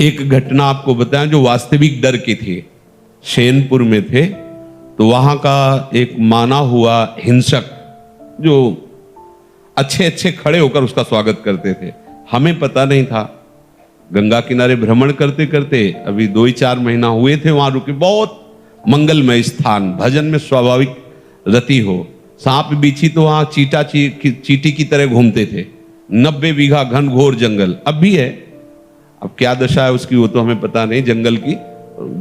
एक घटना आपको बताएं जो वास्तविक डर की थी। शेनपुर में थे तो वहां का एक माना हुआ हिंसक जो अच्छे अच्छे खड़े होकर उसका स्वागत करते थे, हमें पता नहीं था। गंगा किनारे भ्रमण करते करते अभी 2-4 महीना हुए थे वहां रुके। बहुत मंगलमय स्थान, भजन में स्वाभाविक रति हो। सांप बिच्छी तो वहां चीटी की तरह घूमते थे। 90 बीघा घनघोर जंगल अब भी है। अब क्या दशा है उसकी वो तो हमें पता नहीं। जंगल की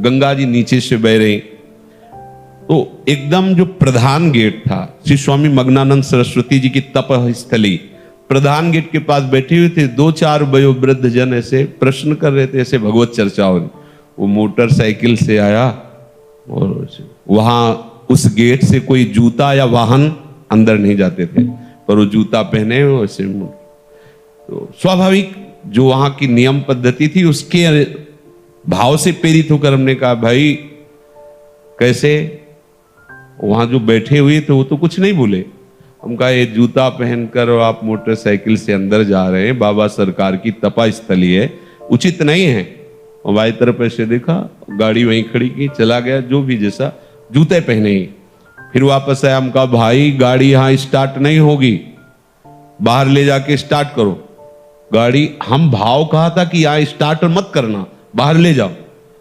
गंगा जी नीचे से बह रही, तो एकदम जो प्रधान गेट था, श्री स्वामी मग्नानंद सरस्वती जी की तप स्थली, प्रधान गेट के पास बैठे हुए थे 2-4 वयोवृद्ध जन ऐसे प्रश्न कर रहे थे, ऐसे भगवत चर्चाओं। वो मोटरसाइकिल से आया और वहां उस गेट से कोई जूता या वाहन अंदर नहीं जाते थे, पर वो जूता पहने वैसे। तो स्वाभाविक जो वहां की नियम पद्धति थी उसके भाव से प्रेरित होकर हमने कहा, भाई कैसे? वहां जो बैठे हुए थे वो तो कुछ नहीं बोले। हम कहा ये जूता पहनकर आप मोटरसाइकिल से अंदर जा रहे हैं, बाबा सरकार की तपा स्थली है, उचित नहीं है। हमारी तरफ ऐसे देखा, गाड़ी वहीं खड़ी की, चला गया जो भी जैसा, जूते पहने ही। फिर वापस आया, हम कहा भाई गाड़ी यहां स्टार्ट नहीं होगी, बाहर ले जाके स्टार्ट करो गाड़ी। हम भाव कहा था कि यहां स्टार्ट मत करना, बाहर ले जाओ।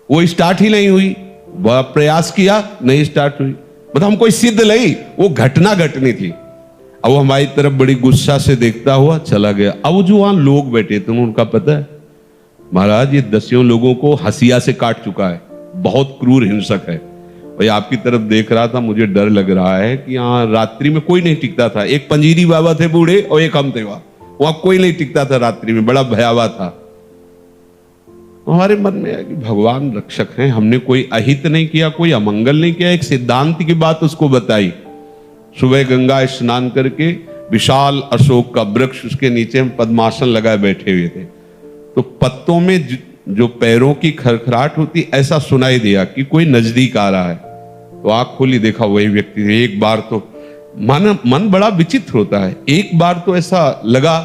वो स्टार्ट ही नहीं हुई, बड़ा प्रयास किया, नहीं स्टार्ट हुई। मतलब हम कोई सिद्ध नहीं, वो घटना घटनी थी। अब वो हमारी तरफ बड़ी गुस्सा से देखता हुआ चला गया। अब जो वहां लोग बैठे थे उनका पता है, महाराज ये 10 लोगों को हंसिया से काट चुका है, बहुत क्रूर हिंसक है। भाई आपकी तरफ देख रहा था, मुझे डर लग रहा है कि यहाँ रात्रि में कोई नहीं टिकता था। एक पंजीरी बाबा थे बूढ़े और एक हम थे, वहां कोई नहीं टिकता था रात्रि में, बड़ा भयावह था। हमारे मन में है कि भगवान रक्षक हैं, हमने कोई अहित नहीं किया, कोई अमंगल नहीं किया, एक सिद्धांत की बात उसको बताई। सुबह गंगा स्नान करके विशाल अशोक का वृक्ष, उसके नीचे हम पद्मासन लगाए बैठे हुए थे। तो पत्तों में जो पैरों की खरखराहट होती ऐसा सुनाई दिया कि कोई नजदीक आ रहा है। तो आंख खोली, देखा वही व्यक्ति थे। एक बार तो मन बड़ा विचित्र होता है, एक बार तो ऐसा लगा,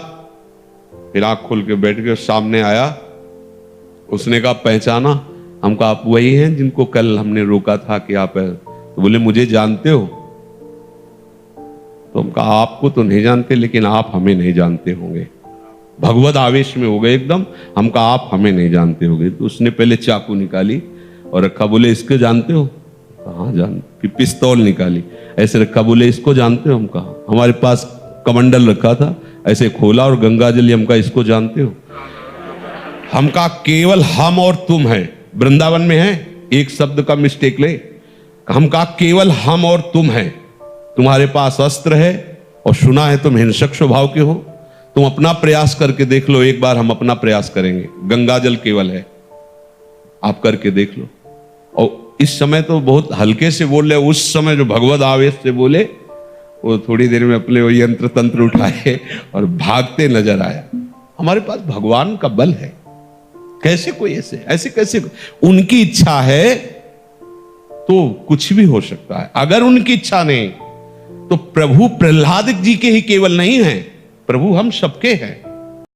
फिर आंख खोल के बैठ गए। सामने आया, उसने कहा पहचाना? हम कहा आप वही हैं जिनको कल हमने रोका था कि आप है। तो बोले मुझे जानते हो? तो हम कहा आपको तो नहीं जानते, लेकिन आप हमें नहीं जानते होंगे। भगवत आवेश में हो गए एकदम। हम कहा आप हमें नहीं जानते होंगे। तो उसने पहले चाकू निकाली और रखा, बोले इसको जानते हो? हाँ जान। फिर पिस्तौल निकाली, ऐसे रखा, बोले इसको जानते हो? हम कहा हमारे पास कमंडल रखा था, ऐसे खोला और गंगा जल। हम कहा इसको जानते हो? हम कहा केवल हम और तुम है, वृंदावन में है, एक शब्द का मिस्टेक ले। हम कहा केवल हम और तुम है, तुम्हारे पास अस्त्र है और सुना है तुम हिंसक स्वभाव के हो। तुम अपना प्रयास करके देख लो, एक बार हम अपना प्रयास करेंगे। गंगा जल केवल है, आप करके देख लो। और इस समय तो बहुत हल्के से बोल रहे, उस समय जो भगवत आवेश से बोले, वो थोड़ी देर में अपने वो यंत्र तंत्र उठाए और भागते नजर आया। हमारे पास भगवान का बल है, कैसे कोई ऐसे कैसे? उनकी इच्छा है तो कुछ भी हो सकता है। अगर उनकी इच्छा नहीं तो प्रभु प्रहलाद जी के ही केवल नहीं है, प्रभु हम सबके हैं।